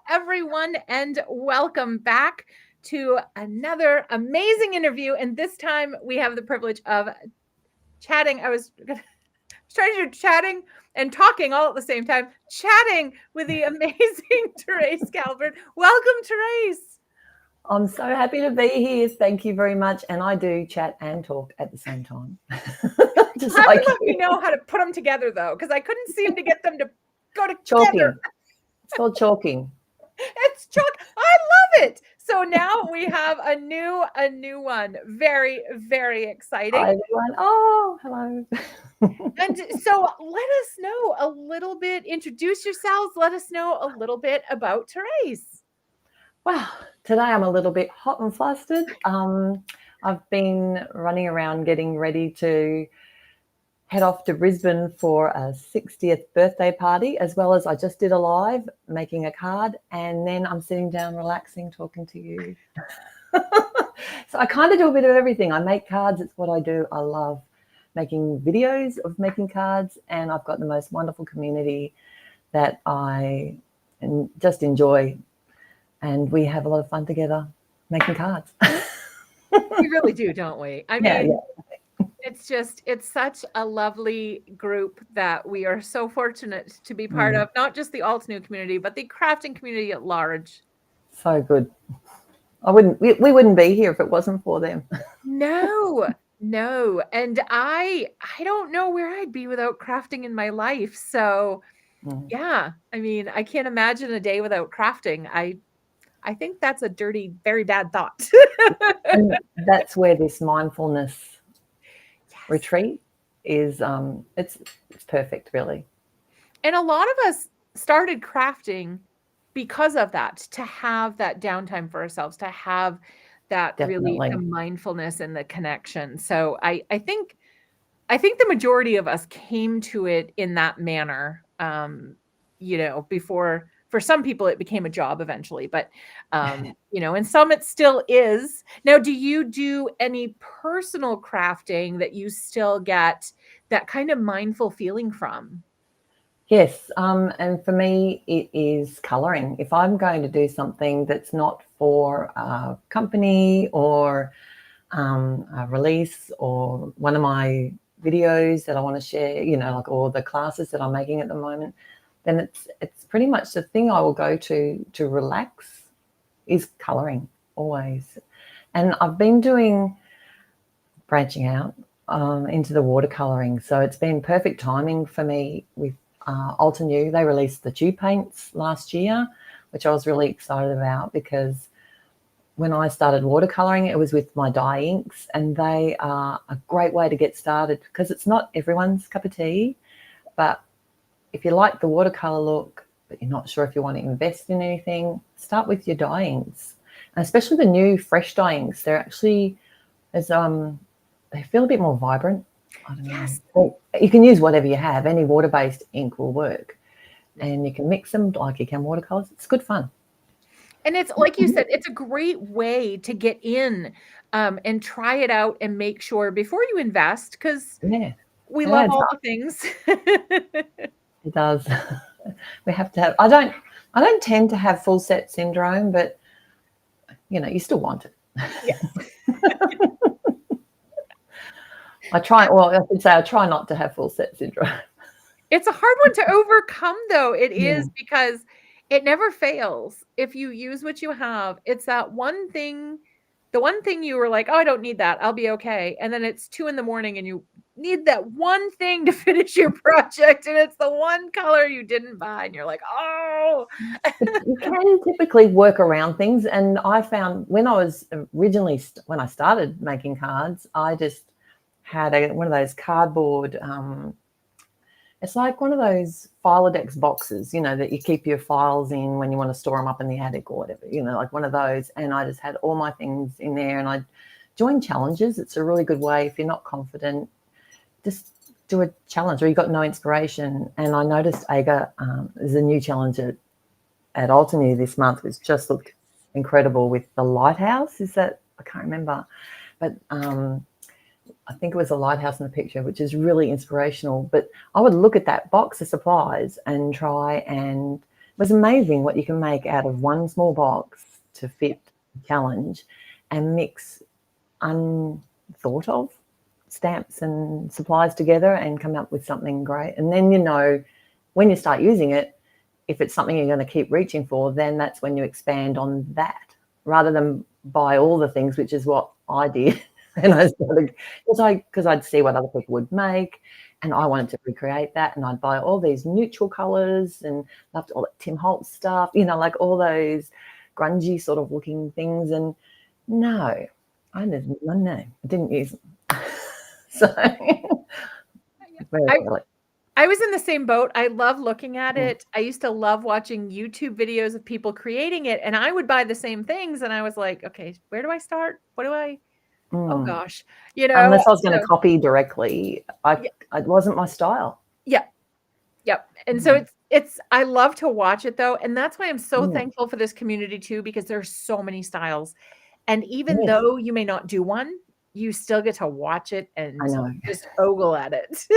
everyone, and welcome back to another amazing interview. And this time we have the privilege of chatting. I was trying to do chatting and talking all at the same time, chatting with the amazing Therese Calvird. Welcome, Therese. I'm so happy to be here. Thank you very much. And I do chat and talk at the same time. Just you have to let me know how to put them together, though, because I couldn't seem to get them to go together. Chalking. It's called chalking. It's chalk. I love it. So now we have a new one. Very, very exciting. Hi, everyone. Oh, hello. And so let us know a little bit. Introduce yourselves. Let us know a little bit about Therese. Wow. Today I'm a little bit hot and flustered. I've been running around getting ready to head off to Brisbane for a 60th birthday party, as well as I just did a live making a card, and then I'm sitting down relaxing talking to you. So I kind of do a bit of everything. I make cards. It's what I do. I love making videos of making cards, and I've got the most wonderful community that I just enjoy, and we have a lot of fun together making cards. We really do, don't we? I mean, it's such a lovely group that we are so fortunate to be part of, not just the Alt-New community, but the crafting community at large. So good. We wouldn't be here if it wasn't for them. No. And I don't know where I'd be without crafting in my life. So yeah, I mean, I can't imagine a day without crafting. I think that's a dirty, very bad thought. And that's where this mindfulness retreat is. It's perfect, really. And a lot of us started crafting because of that, to have that downtime for ourselves, to have that really the mindfulness and the connection. So I think the majority of us came to it in that manner. Before, for some people it became a job eventually, but and some it still is. Now, do you do any personal crafting that you still get that kind of mindful feeling from? Yes, and for me, it is colouring. If I'm going to do something that's not for a company or a release or one of my videos that I want to share, like all the classes that I'm making at the moment, then it's pretty much the thing I will go to relax is colouring always. And I've been branching out into the watercolouring, so it's been perfect timing for me with Alt-New. They released the tube paints last year, which I was really excited about, because when I started watercolouring, it was with my dye inks, and they are a great way to get started because it's not everyone's cup of tea. But if you like the watercolour look, but you're not sure if you want to invest in anything, start with your dye inks, and especially the new fresh dye inks. They're actually they feel a bit more vibrant. I don't know. You can use whatever you have. Any water-based ink will work, and you can mix them like you can watercolors. It's good fun. And it's like you said, it's a great way to get in and try it out and make sure before you invest, because we love all the things. It does. We have to have. I don't tend to have full set syndrome, but you still want it. Yes. I try not to have full set syndrome. It's a hard one to overcome, though. It is, because it never fails. If you use what you have, it's that one thing, the one thing you were like, oh, I don't need that, I'll be okay. And then it's 2 a.m. and you need that one thing to finish your project, and it's the one color you didn't buy, and you're like, oh. You can typically work around things. And I found when I started making cards, I just had one of those cardboard, it's like one of those Filodex boxes, that you keep your files in when you want to store them up in the attic or whatever, like one of those. And I just had all my things in there, and I joined challenges. It's a really good way. If you're not confident, just do a challenge, or you got no inspiration. And I noticed there's a new challenge at Alt-New this month, which just looked incredible, with the lighthouse. I can't remember, but I think it was a lighthouse in the picture, which is really inspirational. But I would look at that box of supplies and try and was amazing what you can make out of one small box to fit the challenge and mix unthought of stamps and supplies together and come up with something great. And then, when you start using it, if it's something you're going to keep reaching for, then that's when you expand on that rather than buy all the things, which is what I did. And I started because I'd see what other people would make, and I wanted to recreate that. And I'd buy all these neutral colors and loved all that Tim Holtz stuff, like all those grungy sort of looking things. And no, I didn't use them. So very early. I was in the same boat. I love looking at it. I used to love watching YouTube videos of people creating it, and I would buy the same things, and I was like, okay, where do I start? What do I? Oh gosh, Unless I was going to copy directly, yeah, it wasn't my style. yeah, yep. And so it's I love to watch it though, and that's why I'm so thankful for this community too, because there's so many styles, and even though you may not do one, you still get to watch it and just ogle at it.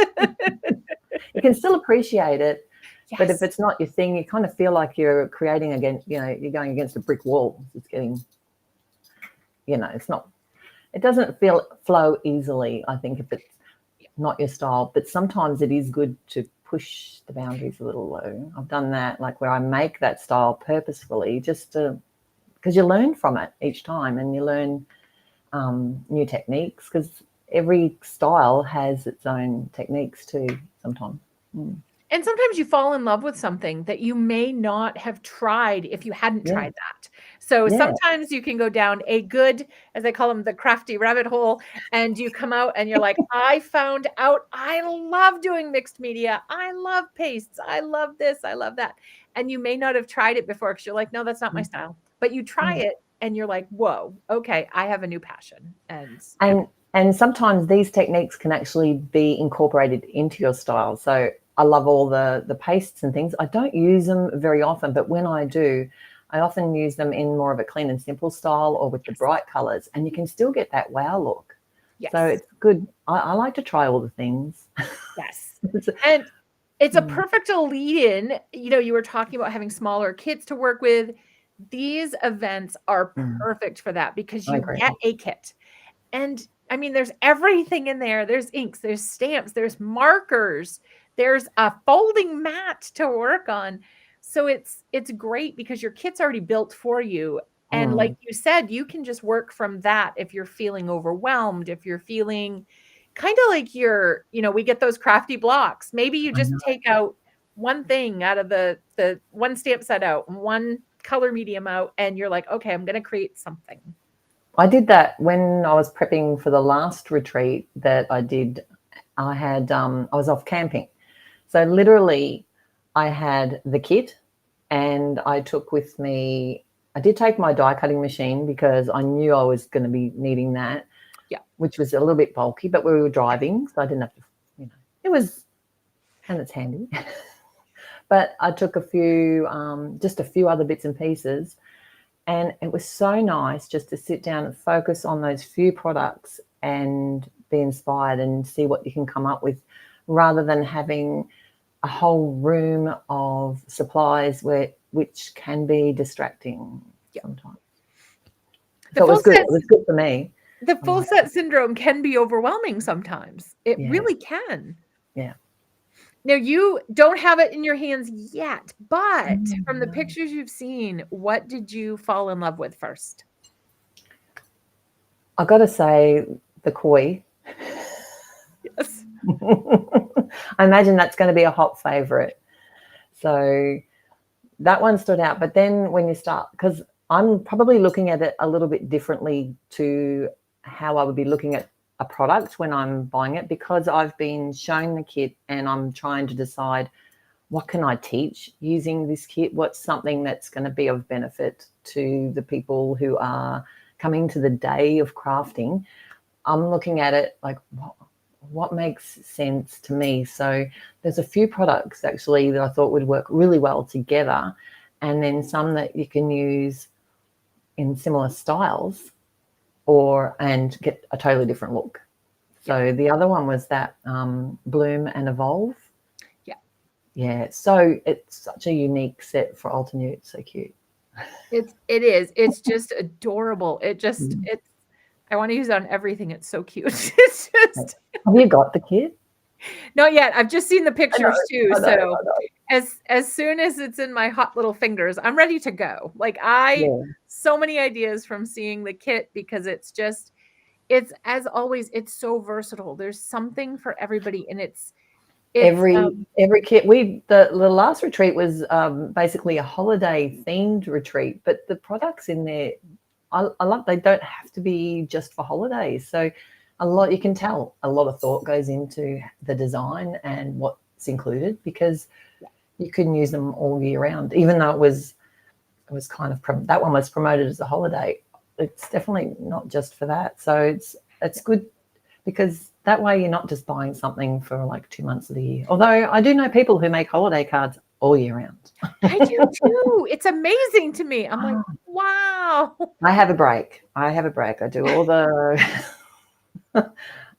You can still appreciate it, but if it's not your thing, you kind of feel like you're creating against, you're going against a brick wall. It's getting, it's not. It doesn't flow easily, I think, if it's not your style. But sometimes it is good to push the boundaries a little low. I've done that, like where I make that style purposefully, just because you learn from it each time, and you learn new techniques, because every style has its own techniques too sometimes. And sometimes you fall in love with something that you may not have tried if you hadn't tried that. So sometimes you can go down a good, as I call them, the crafty rabbit hole, and you come out and you're like, I found out I love doing mixed media. I love pastes. I love this. I love that. And you may not have tried it before because you're like, no, that's not my style. But you try it and you're like, whoa, okay, I have a new passion. And sometimes these techniques can actually be incorporated into your style. So I love all the pastes and things. I don't use them very often, but when I do, I often use them in more of a clean and simple style or with the bright colors, and you can still get that wow look. So it's good. I like to try all the things. Yes. And it's a perfect lead-in. You were talking about having smaller kids to work with. These events are perfect for that because you get a kit. And I mean, there's everything in there. There's inks, there's stamps, there's markers, there's a folding mat to work on. So it's great because your kit's already built for you. And like you said, you can just work from that if you're feeling overwhelmed, if you're feeling kind of like we get those crafty blocks. Maybe you just take out one thing out of the one stamp set out and one color medium out, and you're like, okay, I'm going to create something. I did that when I was prepping for the last retreat that I did. I was off camping. So literally I had the kit, and I took with me, I did take my die cutting machine because I knew I was going to be needing that, which was a little bit bulky, but we were driving, so I didn't have to, and it's handy. But I took just a few other bits and pieces. And it was so nice just to sit down and focus on those few products and be inspired and see what you can come up with, rather than having a whole room of supplies which can be distracting sometimes. So it was good. It was good for me. The full set syndrome can be overwhelming sometimes. It really can. Yeah. Now, you don't have it in your hands yet, but from the pictures you've seen, what did you fall in love with first? I got to say the koi. Yes. I imagine that's going to be a hot favorite. So that one stood out. But then when you start, because I'm probably looking at it a little bit differently to how I would be looking at a product when I'm buying it, because I've been shown the kit and I'm trying to decide what can I teach using this kit, what's something that's going to be of benefit to the people who are coming to the day of crafting. I'm looking at it like what makes sense to me. So there's a few products actually that I thought would work really well together, and then some that you can use in similar styles and get a totally different look. So the other one was that Bloom and Evolve. Yeah, so it's such a unique set for Altenude. So cute. It is. It's just adorable. Mm. It's I wanna use it on everything. It's so cute. It's just Have you got the kit? not yet. I've just seen the I know, pictures too, I know, so I know. as soon as it's in my hot little fingers, I'm ready to go. Like, I Yeah. so many ideas from seeing the kit because it's just it's as always, it's so versatile. There's something for everybody, and it's, Every kit the last retreat was basically a holiday themed retreat, but the products in there, I love. They don't have to be just for holidays. So a lot, you can tell a lot of thought goes into the design and what's included, because you can use them all year round. Even though it was kind of that one was promoted as a holiday, it's definitely not just for that. So it's good, because that way you're not just buying something for like 2 months of the year. Although I do know people who make holiday cards all year round. I do too. It's amazing to me. I'm like, wow. I have a break. I do all the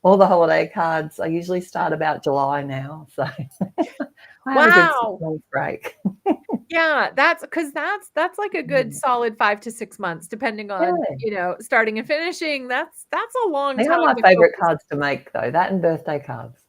all the holiday cards. I usually start about July now, so I have a good Wow. 6 month break. Yeah, that's like a good solid 5 to 6 months depending on, Yeah, starting and finishing. That's a long they are time my to favorite focus. cards to make, though. That and birthday cards.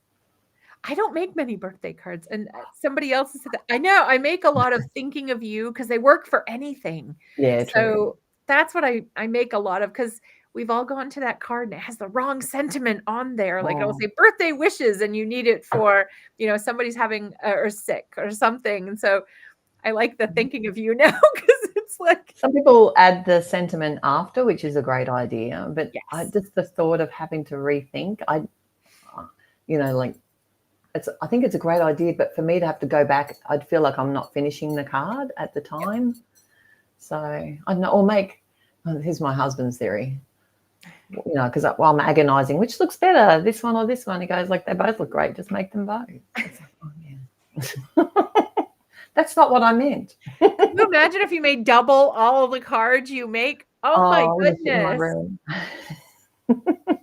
I don't make many birthday cards, and, somebody else has said that. I know, I make a lot of thinking of you because they work for anything. Yeah, true. So, that's what I make a lot of because 'cause we've all gone to that card and it has the wrong sentiment on there. Like, it'll Oh, say birthday wishes, and you need it for, somebody's having or sick or something, and so I like the thinking of you now because it's like some people add the sentiment after, which is a great idea, but I yes. just the thought of having to rethink, like I think it's a great idea, but for me to have to go back, I'd feel like I'm not finishing the card at the Yep. time. So I don't know, or here's my husband's theory, because while I'm agonizing, which looks better, this one or this one, he goes, like, they both look great, just make them both. It's like, oh, yeah. That's not what I meant. Can you imagine if you made double all of the cards you make? Oh my Oh, I'm going to sit in my goodness. room.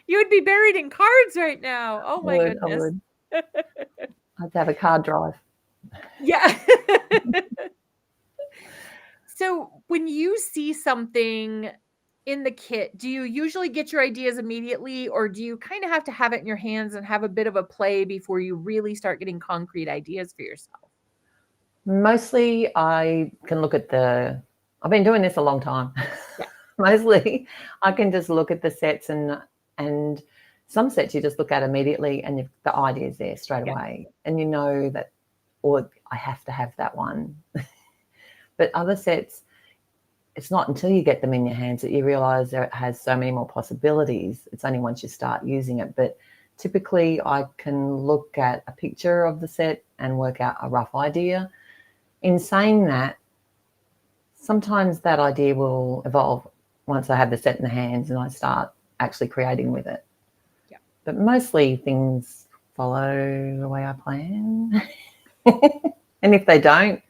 You would be buried in cards right now. Oh my I goodness. would. I have to have a card drive. Yeah. So when you see something in the kit, do you usually get your ideas immediately, or do you kind of have to have it in your hands and have a bit of a play before you really start getting concrete ideas for yourself? Mostly I can look at I've been doing this a long time. Yeah. Mostly I can just look at the sets, and some sets you just look at immediately and the idea is there straight Yeah. away. And you know that, or I have to have that one. But other sets, it's not until you get them in your hands that you realize there it has so many more possibilities. It's only once you start using it. But typically I can look at a picture of the set and work out a rough idea. In saying that, sometimes that idea will evolve once I have the set in the hands and I start actually creating with it. Yeah. But mostly things follow the way I plan. And if they don't,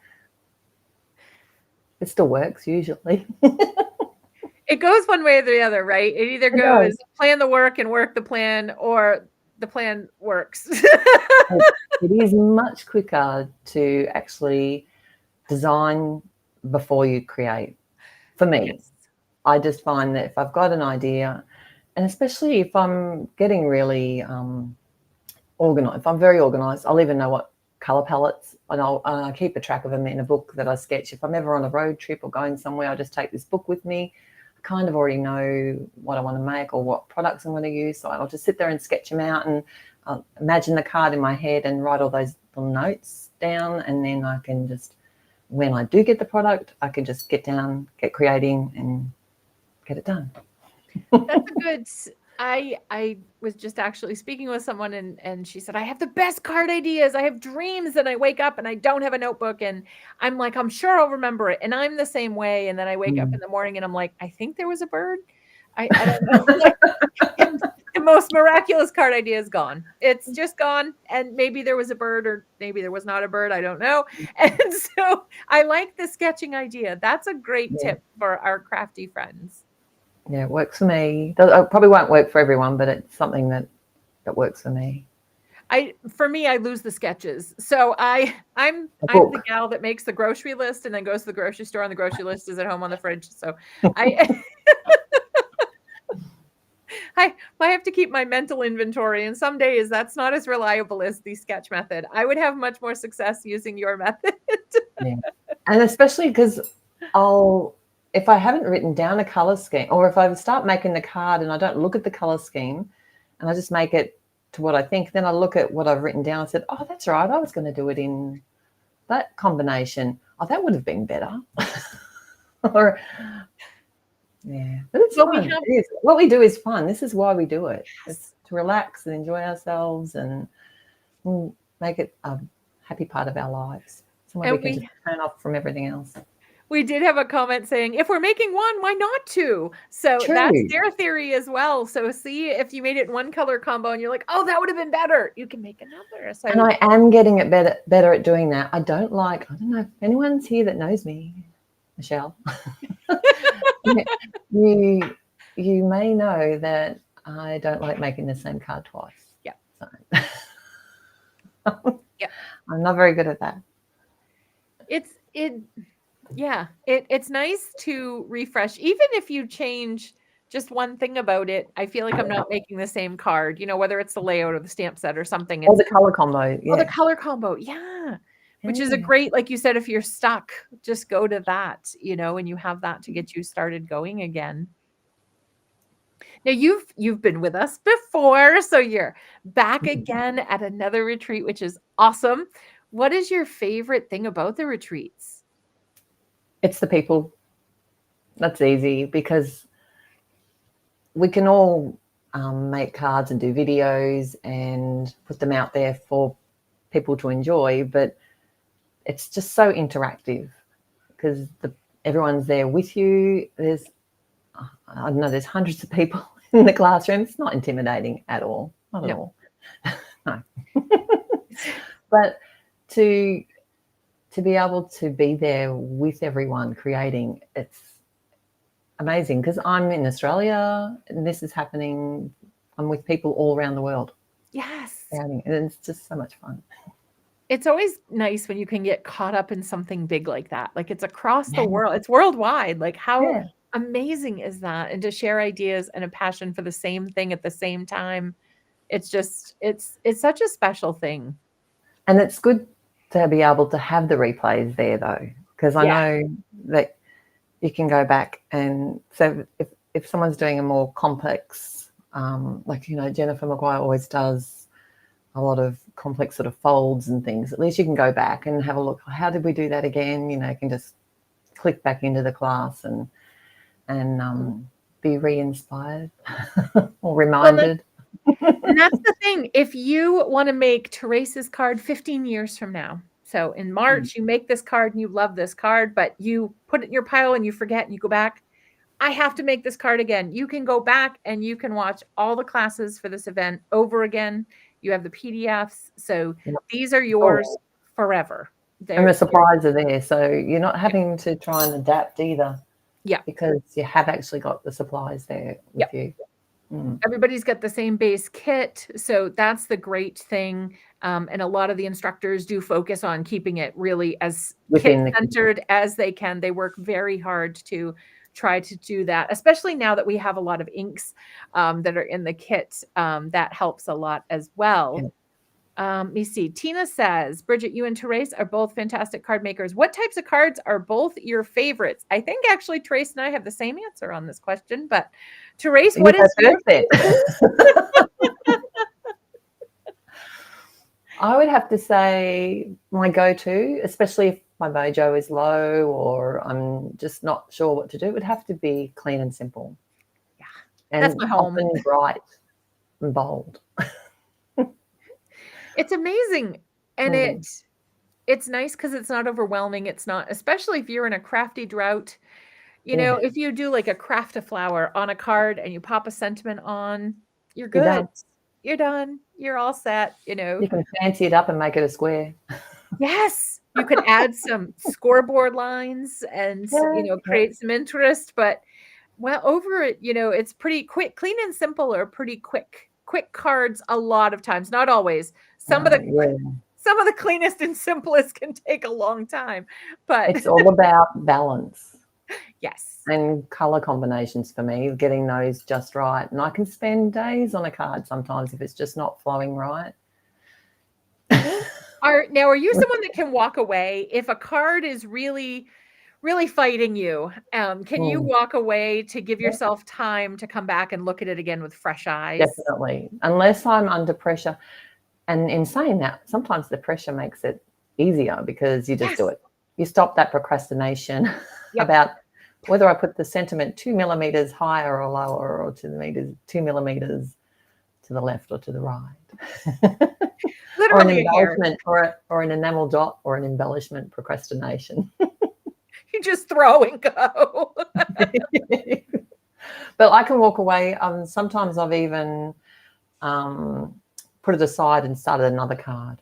it still works usually. It goes one way or the other, right? It either It does. goes plan the work and work the plan, or the plan works. It is much quicker to actually design before you create. For me, Yes. I just find that if I've got an idea, and especially if I'm getting really organized, if I'm very organized, I'll even know what color palettes, and I keep a track of them in a book that I sketch. If I'm ever on a road trip or going somewhere, I just take this book with me. I kind of already know what I want to make or what products I'm going to use, so I'll just sit there and sketch them out, and I'll imagine the card in my head and write all those little notes down, and then I can just, when I do get the product, I can just get creating and get it done. That's a good I was just actually speaking with someone, and she said, "I have the best card ideas. I have dreams, and I wake up and I don't have a notebook." And I'm like, "I'm sure I'll remember it." And I'm the same way. And then I wake up in Mm. the morning and I'm like, "I think there was a bird." I don't know. Like, and the most miraculous card idea is gone. It's just gone. And maybe there was a bird, or maybe there was not a bird. I don't know. And so I like the sketching idea. That's a great Yeah. tip for our crafty friends. Yeah, it works for me. It probably won't work for everyone, but it's something that works for me. for me, I lose the sketches. So I'm A the book. gal that makes the grocery list and then goes to the grocery store and the grocery list is at home on the fridge. So I I have to keep my mental inventory, and some days that's not as reliable as the sketch method. I would have much more success using your method. Yeah. And especially because if I haven't written down a color scheme, or if I start making the card and I don't look at the color scheme and I just make it to what I think, then I look at what I've written down and said, oh, that's right, I was going to do it in that combination. Oh, that would have been better. Or, yeah, but it's Well, fun. It is. What we do is fun. This is why we do it. Yes. It's to relax and enjoy ourselves and make it a happy part of our lives. Somewhere we can just turn off from everything else. We did have a comment saying, if we're making one, why not two? So True. That's their theory as well. So see if you made it one color combo and you're like, oh, that would have been better. You can make another. So, and I am getting it better at doing that. I don't know if anyone's here that knows me, Michelle. you may know that I don't like making the same card twice. Yeah. So. Yeah. I'm not very good at that. It's nice to refresh, even if you change just one thing about it. I feel like I'm not making the same card, whether it's the layout or the stamp set or something. Or the color combo. Yeah. Or the color combo. Yeah. Which is a great, like you said, if you're stuck, just go to that, and you have that to get you started going again. Now you've been with us before, so you're back again at another retreat, which is awesome. What is your favorite thing about the retreats? It's the people. That's easy because we can all make cards and do videos and put them out there for people to enjoy, but it's just so interactive because everyone's there with you. There's hundreds of people in the classroom. It's not intimidating at all. Not at all. No. But to be able to be there with everyone creating, it's amazing because I'm in Australia and this is happening. I'm with people all around the world. Yes. And it's just so much fun. It's always nice when you can get caught up in something big like that. Like it's across the world. It's worldwide. Like how amazing is that? And to share ideas and a passion for the same thing at the same time. It's just, it's such a special thing. And it's good to be able to have the replays there though, because I know that you can go back and so if someone's doing a more complex, like, Jennifer Maguire always does a lot of complex sort of folds and things, at least you can go back and have a look. How did we do that again? You can just click back into the class and be re-inspired or reminded. And that's the thing. If you want to make Therese's card 15 years from now, so in March, you make this card and you love this card, but you put it in your pile and you forget and you go back, I have to make this card again. You can go back and you can watch all the classes for this event over again. You have the PDFs. So these are yours forever. And the supplies are there. So you're not having to try and adapt either. Yeah. Because you have actually got the supplies there with you. Everybody's got the same base kit. So that's the great thing. And a lot of the instructors do focus on keeping it really as kit-centered as they can. They work very hard to try to do that, especially now that we have a lot of inks that are in the kit. That helps a lot as well. Let me see. Tina says, Bridget, you and Therese are both fantastic card makers. What types of cards are both your favorites? I think actually Therese and I have the same answer on this question, but Therese, what is your favorite? I would have to say my go-to, especially if my mojo is low or I'm just not sure what to do, it would have to be clean and simple. Yeah, and that's my home. Often bright and bold. It's amazing. And it's nice because it's not overwhelming. It's not, especially if you're in a crafty drought, if you do like a craft a flower on a card and you pop a sentiment on, you're good. You're done. You're all set. You can fancy it up and make it a square. Yes. You could add some scoreboard lines and, create some interest, but over it, it's pretty quick, clean and simple or pretty quick quick cards a lot of times, not always. Some of the cleanest and simplest can take a long time, but it's all about balance. yes. And color combinations for me, getting those just right. And I can spend days on a card sometimes if it's just not flowing right. Are you someone that can walk away if a card is really, really fighting you? Can you walk away to give yourself time to come back and look at it again with fresh eyes? Definitely. Unless I'm under pressure. And in saying that, sometimes the pressure makes it easier because you just do it. You stop that procrastination about whether I put the sentiment 2 millimeters higher or lower, or 2 millimeters to the left or to the right. Or an embellishment, or an enamel dot, or an embellishment procrastination. You just throw and go. But I can walk away. Sometimes I've even put it aside and started another card.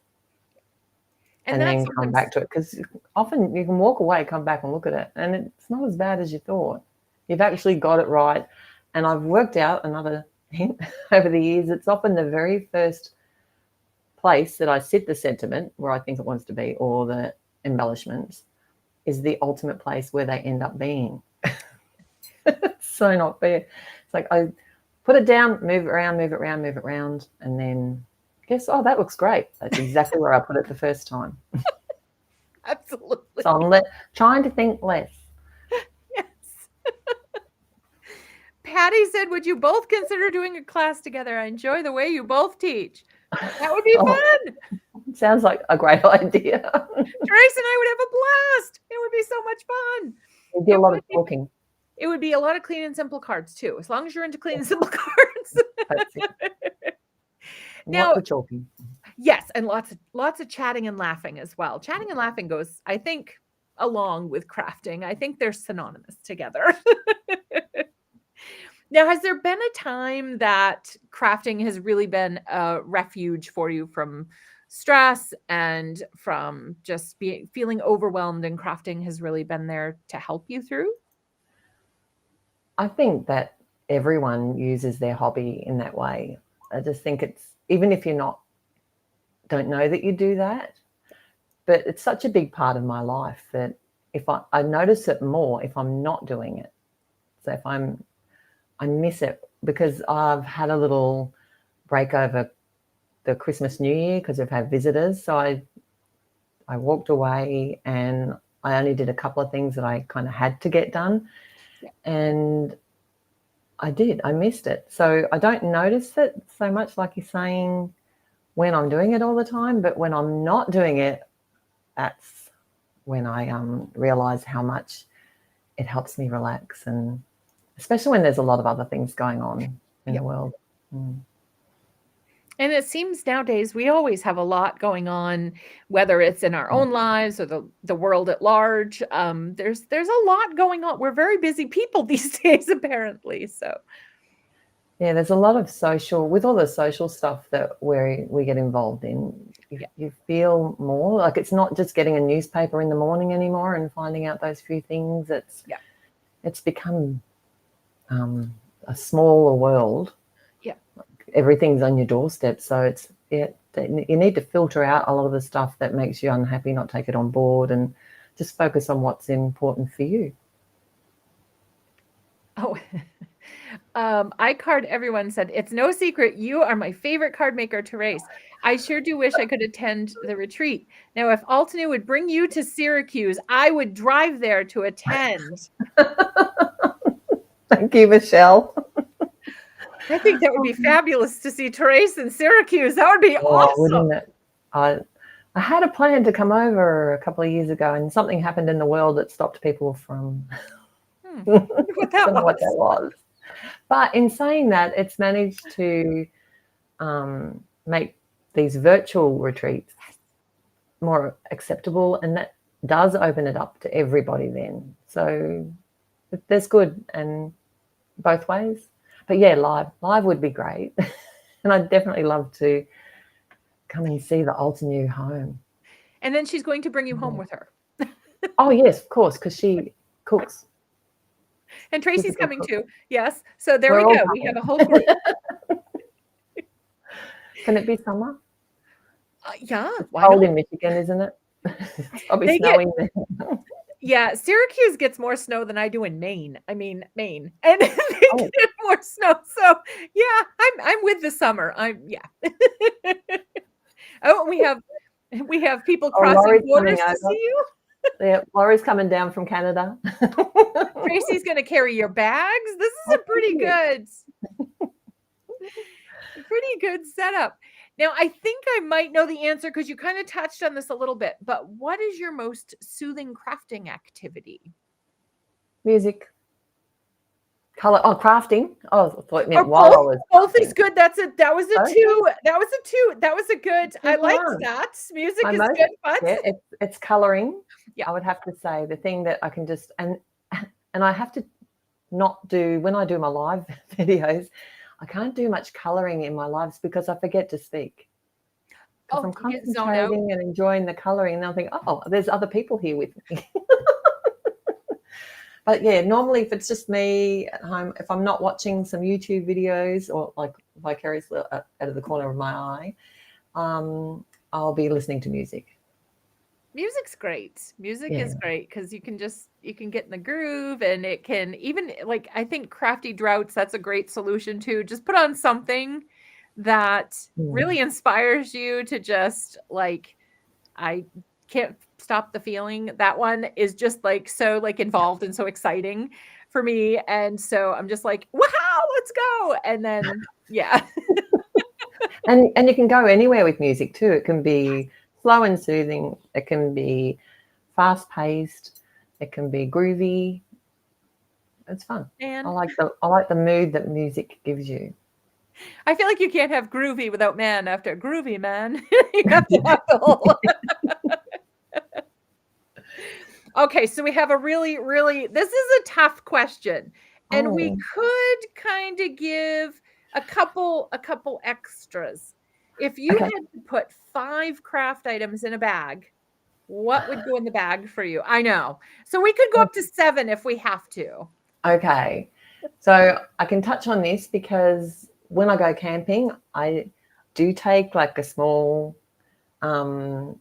And then come back to it, because often you can walk away, come back and look at it, and it's not as bad as you thought. You've actually got it right. And I've worked out another hint over the years. It's often the very first place that I sit the sentiment where I think it wants to be, or the embellishments, is the ultimate place where they end up being. So not fair. It's like I put it down, move it around, and then guess, oh, that looks great. That's exactly where I put it the first time. Absolutely. So I'm trying to think less. Yes. Patty said, would you both consider doing a class together? I enjoy the way you both teach. That would be fun. Sounds like a great idea. Therese and I would have a blast. It would be so much fun. We do a lot of talking. It would be a lot of clean and simple cards too, as long as you're into clean and simple cards. That's it. Now, lots of talking. Yes, and lots of chatting and laughing as well. Chatting and laughing goes, I think, along with crafting. I think they're synonymous together. Now, has there been a time that crafting has really been a refuge for you from stress and from just feeling overwhelmed, and crafting has really been there to help you through? I think that everyone uses their hobby in that way. I just think it's, even if you're don't know that you do that, but it's such a big part of my life that if I notice it more if I'm not doing it. So if I miss it, because I've had a little break over the Christmas New Year because we've had visitors. So I walked away and I only did a couple of things that I kind of had to get done. And I missed it. So I don't notice it so much, like you're saying, when I'm doing it all the time, but when I'm not doing it, that's when I realize how much it helps me relax, and especially when there's a lot of other things going on in the world. And it seems nowadays we always have a lot going on, whether it's in our own lives or the world at large. There's a lot going on. We're very busy people these days, apparently. So yeah, there's a lot of with all the social stuff that we get involved in. You feel more like it's not just getting a newspaper in the morning anymore and finding out those few things. It's become a smaller world. Yeah, everything's on your doorstep, so you need to filter out a lot of the stuff that makes you unhappy, not take it on board, and just focus on what's important for you. Oh. iCard everyone said, it's no secret you are my favorite card maker, Therese. I sure do wish I could attend the retreat. Now, if Altenew would bring you to Syracuse, I would drive there to attend. Thank you, Michelle. I think that would be fabulous to see Therese in Syracuse. That would be awesome. Wouldn't it? I had a plan to come over a couple of years ago, and something happened in the world that stopped people from what that was. But in saying that, it's managed to make these virtual retreats more acceptable, and that does open it up to everybody then. So there's good and both ways. But yeah, live would be great. And I'd definitely love to come and see the Altenew home. And then she's going to bring you home with her. Oh yes, of course, because she cooks. And Tracy's coming too. Yes. So there we go. We have a whole group. Can it be summer? Yeah, It's why cold not? in Michigan, isn't it? It's probably They get snowing there. Yeah, Syracuse gets more snow than I do in Maine. I mean, Maine, and they Oh, get more snow. So yeah, I'm with the summer. Yeah. Oh, we have people oh, crossing Laurie's coming borders to see over. you. Yeah, Laurie's coming down from Canada. Tracy's gonna carry your bags. This is Oh, a thank you. pretty good setup. Now, I think I might know the answer because you kind of touched on this a little bit, but what is your most soothing crafting activity? Music. Color. Oh, crafting. Oh, I thought it meant Or while I both? was Both is crafting. good. That was a Okay, 2. That was a 2. That was a good. I simple liked one. that. Music My is most, good fun. yeah, it's coloring. Yeah. I would have to say the thing that I can just and I have to not do when I do my live videos. I can't do much coloring in my lives because I forget to speak. Because Oh, I'm you get zone out. concentrating and enjoying the coloring, and I'll think, oh, there's other people here with me. But yeah, normally if it's just me at home, if I'm not watching some YouTube videos or like vicariously out of the corner of my eye, I'll be listening to music. Music's great. Music Yeah. is great because you can get in the groove, and it can even, like, I think crafty droughts, that's a great solution too. Just put on something that Mm. really inspires you to just like, I can't stop the feeling. That one is just like so like involved and so exciting for me. And so I'm just like, wow, let's go. And then yeah. And you can go anywhere with music too. It can be slow and soothing. It can be fast paced. It can be groovy. It's fun. I And like the mood that music gives you. I feel like you can't have groovy without man after groovy man. You have to have the whole. Okay, so we have a really this is a tough question. And we Oh, could kind of give a couple extras. If you okay. had to put 5 craft items in a bag, what would go in the bag for you? I know. So we could go up to 7 if we have to. Okay. So I can touch on this because when I go camping, I do take like a small, um,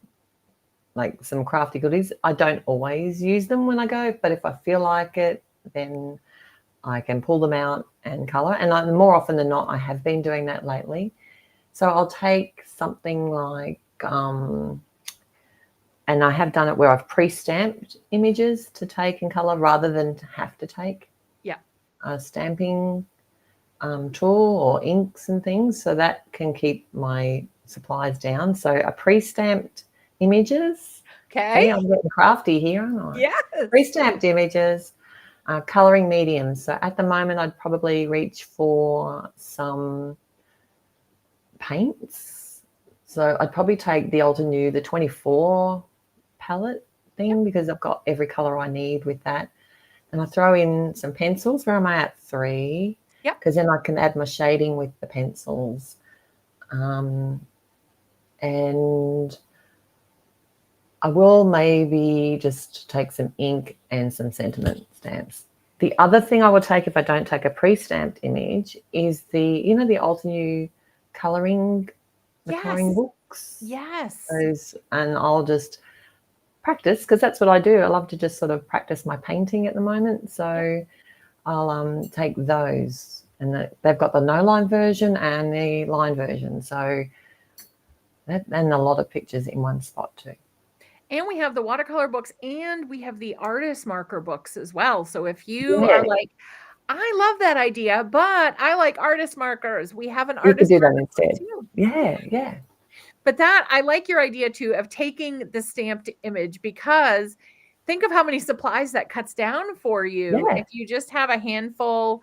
like some crafty goodies. I don't always use them when I go, but if I feel like it, then I can pull them out and color. And more often than not, I have been doing that lately. So I'll take something like, and I have done it where I've pre-stamped images to take and color rather than to have to take Yeah. a stamping tool or inks and things. So that can keep my supplies down. So a pre-stamped images. Okay. See, I'm getting crafty here, aren't I? Yes. Pre-stamped images, colouring mediums. So at the moment, I'd probably reach for some paints. So I'd probably take the Altenew, the 24 palette Yep. thing, because I've got every colour I need with that. And I throw in some pencils. Where am I at? 3. Yep. Because then I can add my shading with the pencils. And I will maybe just take some ink and some sentiment stamps. The other thing I would take if I don't take a pre-stamped image is the Altenew colouring, the colouring Yes. books. Yes. Those, and I'll just practice because that's what I do. I love to just sort of practice my painting at the moment. Yep. So I'll take those, and they've got the no line version and the line version. So and a lot of pictures in one spot too. And we have the watercolor books and we have the artist marker books as well. So if you are Yeah, like, I love that idea, but I like artist markers, we have an you could artist do that marker book instead. too. Yeah, yeah, But that, I like your idea too of taking the stamped image, because think of how many supplies that cuts down for you yeah. if you just have a handful.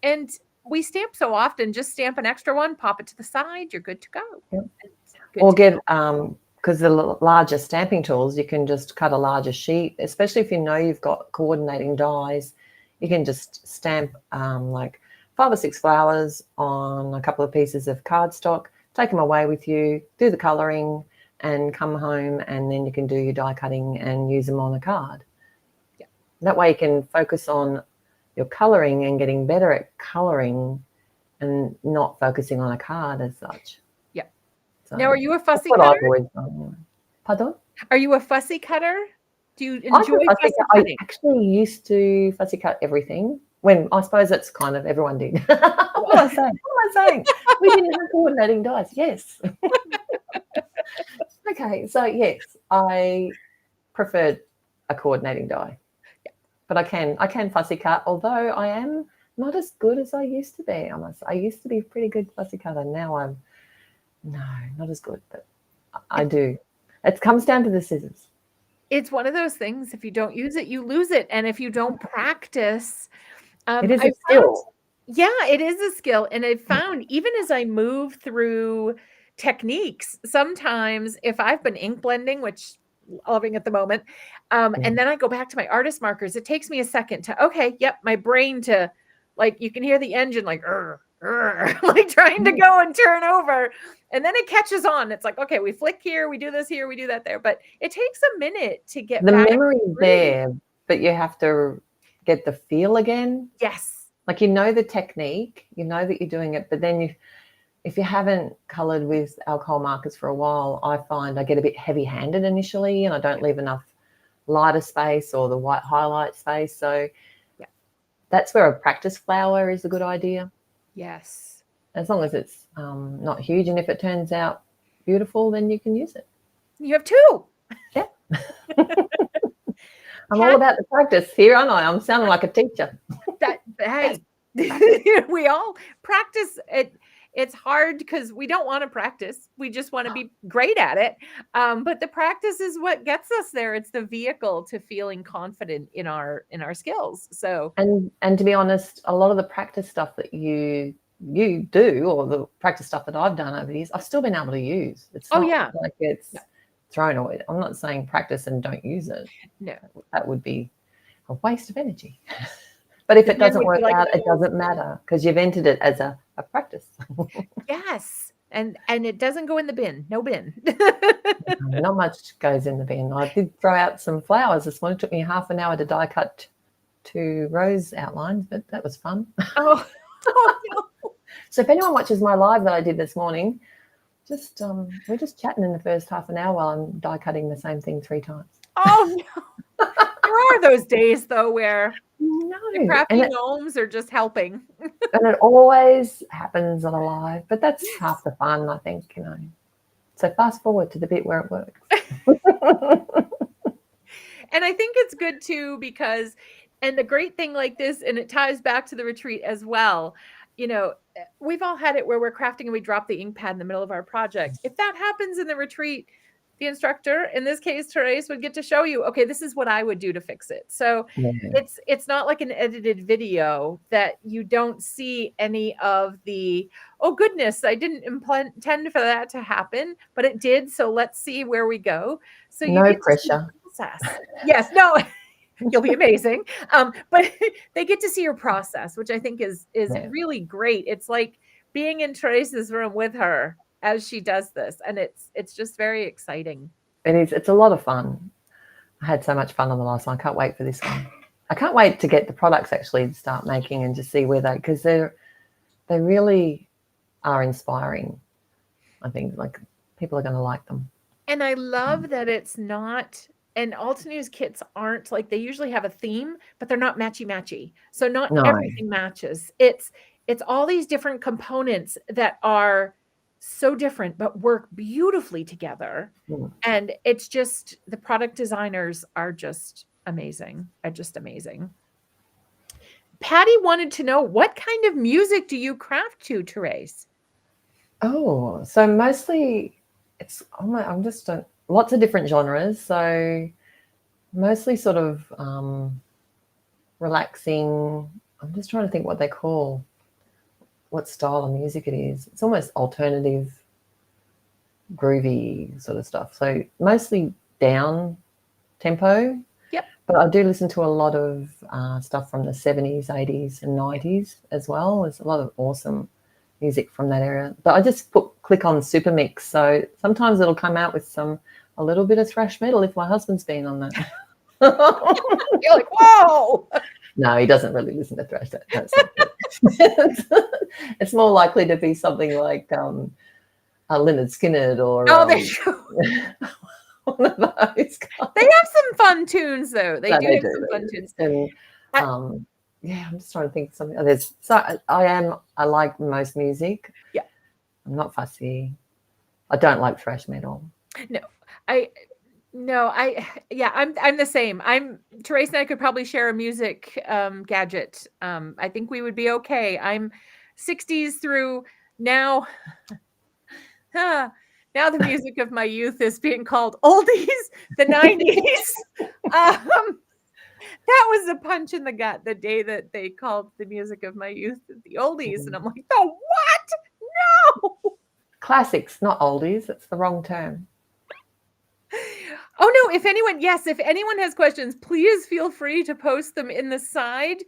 And we stamp so often, just stamp an extra one, pop it to the side, you're good to go. Yeah. It's good Or to go. get because the larger stamping tools, you can just cut a larger sheet, especially if you know you've got coordinating dies. You can just stamp like 5 or 6 flowers on a couple of pieces of cardstock, take them away with you, do the colouring, and come home, and then you can do your die cutting and use them on a card. Yeah. That way you can focus on your colouring and getting better at colouring and not focusing on a card as such. Yeah. So Now, are you a that's fussy what I've cutter? always done. Pardon? Are you a fussy cutter? Do you I enjoy do fussy fussy cut. I cutting? actually used to fussy cut everything. When I suppose that's kind of everyone did. What am I saying? What am I saying? We didn't have coordinating dies. Yes. Okay. So yes, I preferred a coordinating die, but I can fussy cut. Although I am not as good as I used to be. I used to be a pretty good fussy cutter. Now I'm no, not as good, but I It do. It comes down to the scissors. it's one of those things, if you don't use it, you lose it, and if you don't practice, It is I a found skill. yeah, it is a skill, and I found even as I move through techniques, sometimes if I've been ink blending, which loving at the moment, and Mm. then I go back to my artist markers, it takes me a second to, okay, yep, my brain to like you can hear the engine like like trying to go and turn over, and then it catches on. It's like, okay, we flick here, we do this here, we do that there, but it takes a minute to get The back memory's through. there, but you have to get the feel again. Yes. Like you know the technique, you know that you're doing it, but then if you haven't colored with alcohol markers for a while, I find I get a bit heavy-handed initially, and I don't leave enough lighter space or the white highlight space. So Yeah. that's where a practice flower is a good idea, Yes. as long as it's not huge. And if it turns out beautiful, then you can use it. You have two. Yeah. I'm all Pat, about the practice here, aren't I? I'm sounding like a teacher. that Yes, hey, practice. we all practice it. It's hard because we don't want to practice. We just want to be great at it. But the practice is what gets us there. It's the vehicle to feeling confident in our skills. So, And to be honest, a lot of the practice stuff that you do, or the practice stuff that I've done over the years, I've still been able to use. It's oh not yeah, like no, it's thrown away. I'm not saying practice and don't use it. no. That would be a waste of energy. But if The it bin doesn't would be work like, out, it oh, doesn't matter because you've entered it as a practice. yes, and it doesn't go in the bin. No bin. Not much goes in the bin. I did throw out some flowers this morning. It took me half an hour to die cut 2 rose outlines, but that was fun. Oh, oh no. So if anyone watches my live that I did this morning, just we're just chatting in the first half an hour while I'm die cutting the same thing 3 times. Oh no. There are those days though where No, the and crafty it gnomes are just helping. always happens on a live, but that's Yes. half the fun, I think. So fast forward to the bit where it works. And I think it's good too because and the great thing like this and it ties back to the retreat as well. We've all had it where we're crafting and we drop the ink pad in the middle of our project. If that happens in the retreat, the instructor, in this case Therese, would get to show you, okay, this is what I would do to fix it. So Yeah. it's not like an edited video that you don't see any of the, oh goodness, I didn't intend for that to happen, but it did. So let's see where we go. So you No get to see the pressure. process. Yes, no, you'll be amazing. But they get to see your process, which I think is Yeah. really great. It's like being in Therese's room with her as she does this, and it's just very exciting. It is. It's a lot of fun. I had so much fun on the last one. I can't wait for this one. I can't wait to get the products actually to start making and just see where because they really are inspiring. I think like people are going to like them. And I love that it's not and Altenews kits aren't like they usually have a theme, but they're not matchy matchy. So not No. everything matches. It's all these different components that are so different but work beautifully together. Mm. And it's just the product designers are just amazing. Are just amazing. Patty wanted to know what kind of music do you craft to, Therese? Oh, so mostly I'm just lots of different genres. So mostly sort of relaxing. I'm just trying to think what they call, what style of music it is. It's almost alternative, groovy sort of stuff. So mostly down tempo. Yep. But I do listen to a lot of stuff from the 70s, 80s, and 90s as well. There's a lot of awesome music from that era. But I just click on Super Mix. So sometimes it'll come out with a little bit of thrash metal if my husband's been on that. You're like, whoa. No, he doesn't really listen to thrash. That's not good. It's more likely to be something like Lynyrd Skynyrd or Oh, they do. one of those They guys. have some fun tunes, though. They No, do they have do. some fun tunes. And I, yeah, I'm just trying to think of something. There's so I like most music. yeah. I'm not fussy. I don't like thrash metal. No, I no, yeah, I'm the same. Therese and I could probably share a music gadget. I think we would be okay. I'm 60s through now. Huh, now the music of my youth is being called oldies, the 90s. That was a punch in the gut the day that they called the music of my youth the oldies, and I'm like, "Oh, what? No!" Classics, not oldies. That's the wrong term. Oh no, if anyone has questions, please feel free to post them in the side.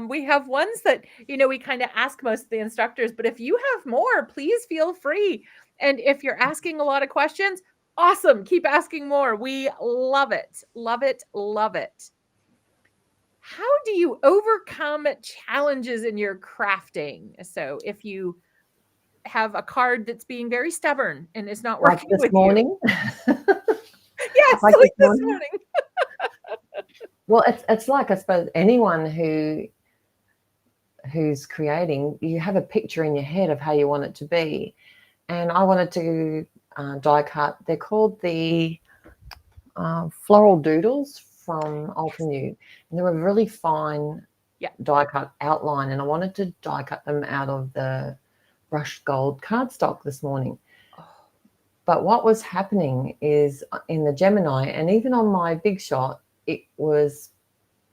We have ones that, we kind of ask most of the instructors, but if you have more, please feel free. And if you're asking a lot of questions, awesome. Keep asking more. We love it. Love it. Love it. How do you overcome challenges in your crafting? So if you have a card that's being very stubborn and is not Like working this with you. morning. Yes, Like like this this morning. morning. Well, it's like, I suppose, anyone who's creating, you have a picture in your head of how you want it to be. And I wanted to die cut. They're called the floral doodles from Altenew. And they're a really fine die cut outline. And I wanted to die cut them out of the brushed gold cardstock this morning. But what was happening is in the Gemini, and even on my Big Shot, it was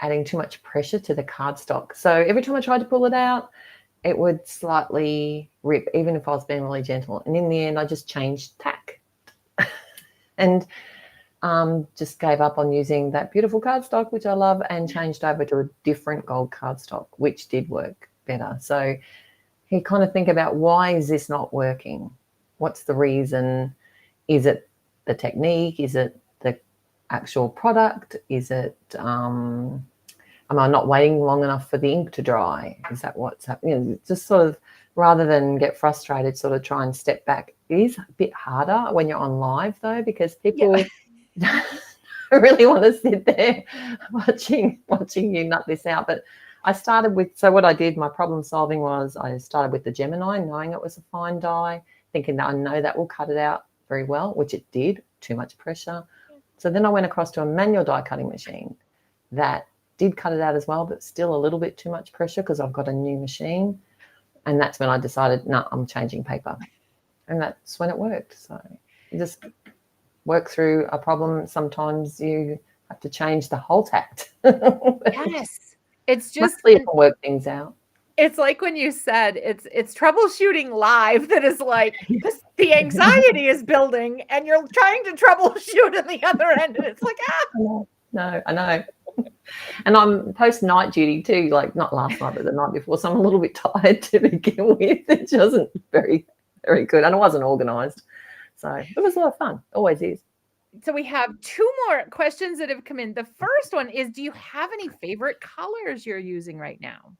adding too much pressure to the cardstock. So every time I tried to pull it out, it would slightly rip, even if I was being really gentle. And in the end, I just changed tack and just gave up on using that beautiful cardstock, which I love, and changed over to a different gold cardstock, which did work better. So you kind of think about, why is this not working? What's the reason? Is it the technique? Is it the actual product? Is it am I not waiting long enough for the ink to dry? Is that what's happening? Just sort of, rather than get frustrated, sort of try and step back. It is a bit harder when you're on live, though, because people don't really want to sit there watching you nut this out. But I started with, so what I did, my problem solving was, I started with the Gemini, knowing it was a fine die, thinking that I know that will cut it out very well, which it did. Too much pressure. So then I went across to a manual die cutting machine that did cut it out as well, but still a little bit too much pressure because I've got a new machine. And that's when I decided, no, I'm changing paper. And that's when it worked. So you just work through a problem. Sometimes you have to change the whole tact. Yes. It's just, mostly it can work things out. It's like when you said it's troubleshooting live, that is like, the anxiety is building and you're trying to troubleshoot at the other end, and it's like, No, I know. And I'm post night duty too, like not last night, but the night before. So I'm a little bit tired to begin with. It wasn't very, very good. And it wasn't organized. So it was a lot of fun. Always is. So we have two more questions that have come in. The first one is, do you have any favorite colors you're using right now?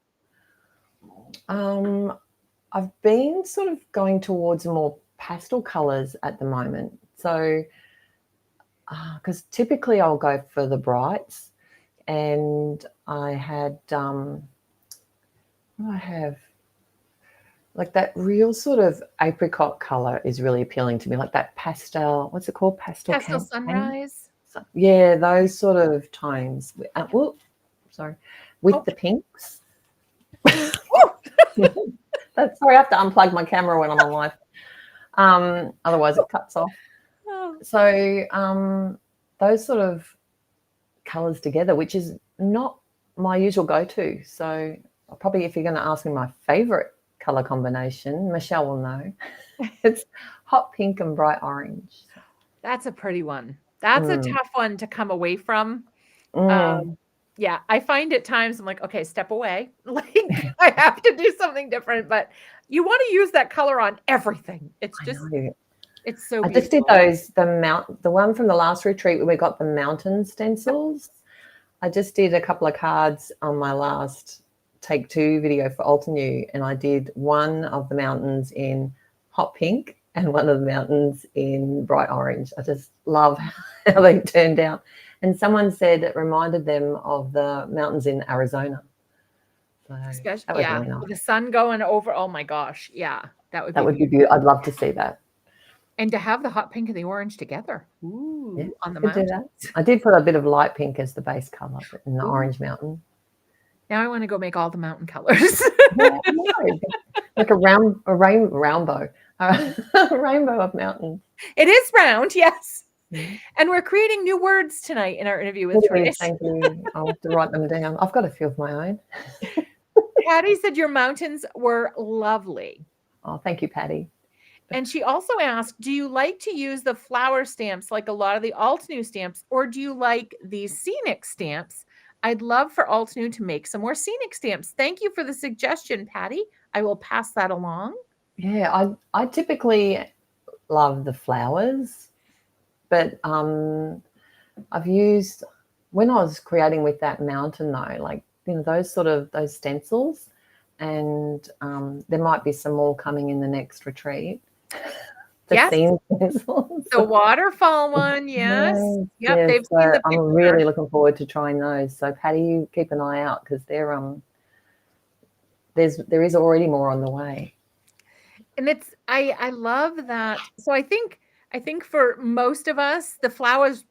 I've been sort of going towards more pastel colors at the moment. So, because typically I'll go for the brights, and I had, I have like that real sort of apricot color is really appealing to me, like that pastel, what's it called? Pastel sunrise. Yeah, those sort of tones. With the pinks. Sorry, I have to unplug my camera when I'm on live. Otherwise it cuts off. So those sort of colors together, which is not my usual go-to. So probably, if you're going to ask me my favorite color combination, Michelle will know. It's hot pink and bright orange. That's a pretty one. That's a tough one to come away from. Yeah, I find at times I'm like, okay, step away. Like, I have to do something different, but you want to use that color on everything. It's just, it's so beautiful. I just did those, the one from the last retreat where we got the mountain stencils. I just did a couple of cards on my last Take Two video for Altenew, and I did one of the mountains in hot pink and one of the mountains in bright orange. I just love how they turned out. And someone said it reminded them of the mountains in Arizona. So Especially, that was yeah, really nice. with the sun going over. Oh my gosh, yeah, that would That be would be beautiful. beautiful. I'd love to see that. And to have the hot pink and the orange together. Yeah, Ooh, on the could do mountains. that. I did put a bit of light pink as the base color, but in the Ooh, orange mountain. now I want to go make all the mountain colors. Yeah, I know. Like rainbow, a rainbow of mountains. It is round, yes. Mm. And we're creating new words tonight in our interview with It is, Therese. thank you. I'll have to write them down. I've got a few of my own. Patty said your mountains were lovely. Oh, thank you, Patty. And she also asked, do you like to use the flower stamps like a lot of the Altanu stamps, or do you like these scenic stamps? I'd love for Altanu to make some more scenic stamps. Thank you for the suggestion, Patty. I will pass that along. Yeah, I typically love the flowers, but I've used, when I was creating with that mountain though, like, you know, those stencils, and there might be some more coming in the next retreat. The Yes, scene stencils. the waterfall one, yes. Yes, Yep, yes. they've seen So the I'm picture. really looking forward to trying those. So Patty, you keep an eye out because there is already more on the way. And I love that. So I think for most of us, the flowers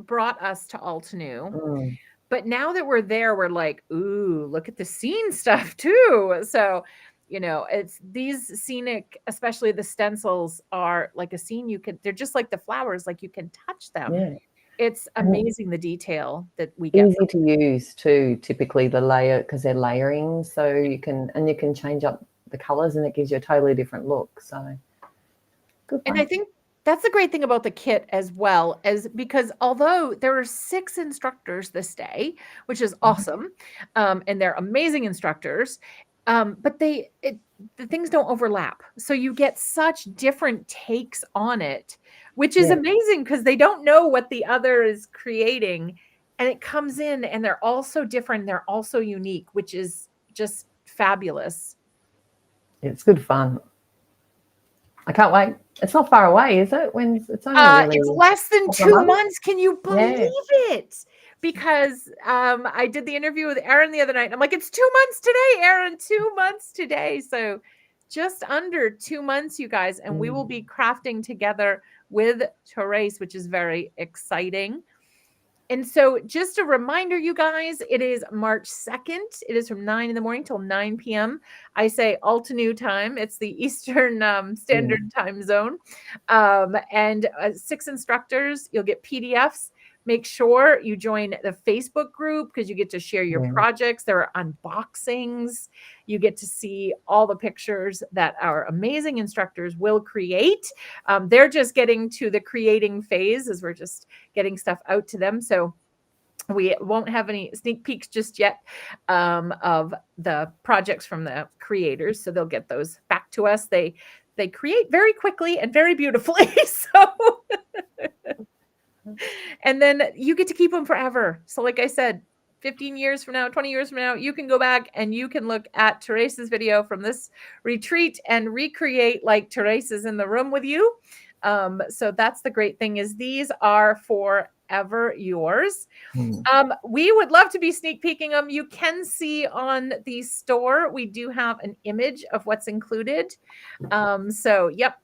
brought us to Altanu. Mm, But now that we're there, we're like, ooh, look at the scene stuff too. So, it's these scenic, especially the stencils are like a scene they're just like the flowers, like you can touch them. yeah, It's and amazing the detail that we get easy from to use too. Typically the layer because they're layering, so you can change up the colors and it gives you a totally different look. So good And I fun. think that's the great thing about the kit as well, as because although there are 6 instructors this day, which is awesome, and they're amazing instructors, but the things don't overlap. So you get such different takes on it, which is Yeah, amazing because they don't know what the other is creating, and it comes in and they're all so different, they're all so unique, which is just fabulous. it's good fun. I can't wait. It's not far away, is it? When it's only really It's less than a couple of 2 months. months. Can you believe Yeah. it? Because, I did the interview with Aaron the other night, and I'm like, "It's 2 months today, Aaron, 2 months today." So, just under 2 months, you guys, and we will Mm, be crafting together with Therese, which is very exciting. And so just a reminder, you guys, it is March 2nd. It is from 9 in the morning till 9 p.m. I say Altanu time. It's the Eastern Standard mm, Time Zone. And 6 instructors. You'll get PDFs. Make sure you join the Facebook group because you get to share your yeah. projects. There are unboxings. You get to see all the pictures that our amazing instructors will create. They're just getting to the creating phase as we're just getting stuff out to them. So we won't have any sneak peeks just yet of the projects from the creators. So they'll get those back to us. They create very quickly and very beautifully. So and then you get to keep them forever. So like I said, 15 years from now, 20 years from now, you can go back and you can look at Therese's video from this retreat and recreate like Therese is in the room with you. So that's the great thing is these are forever yours. Mm, We would love to be sneak peeking them. You can see on the store, we do have an image of what's included. So yep,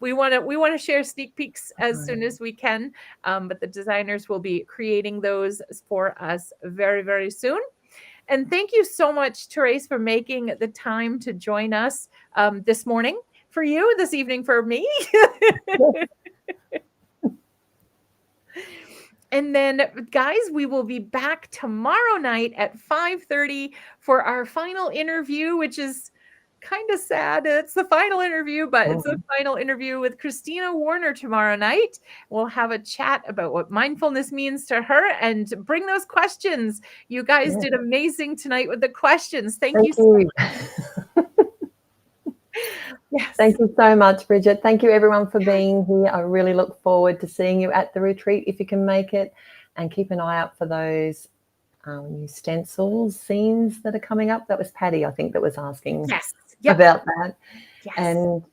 we want to share sneak peeks as soon as we can. But the designers will be creating those for us very, very soon. And thank you so much, Therese, for making the time to join us this morning for you, this evening for me. And then, guys, we will be back tomorrow night at 5:30 for our final interview, which is kind of sad. It's the final interview, but it's the mm, final interview with Christina Warner tomorrow night. We'll have a chat about what mindfulness means to her and bring those questions. You guys yeah. did amazing tonight with the questions. Thank you. Thank you. Yes. Thank you so much, Bridget. Thank you, everyone, for being here. I really look forward to seeing you at the retreat if you can make it. And keep an eye out for those new stencils, scenes that are coming up. That was Patty, I think, that was asking Yes. Yep. about that. Yes. And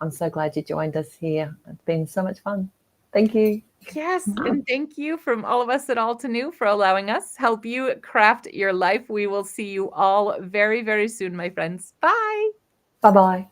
I'm so glad you joined us here. It's been so much fun. Thank you. Yes, and thank you from all of us at All to New for allowing us help you craft your life. We will see you all very, very soon, my friends. Bye. Bye bye.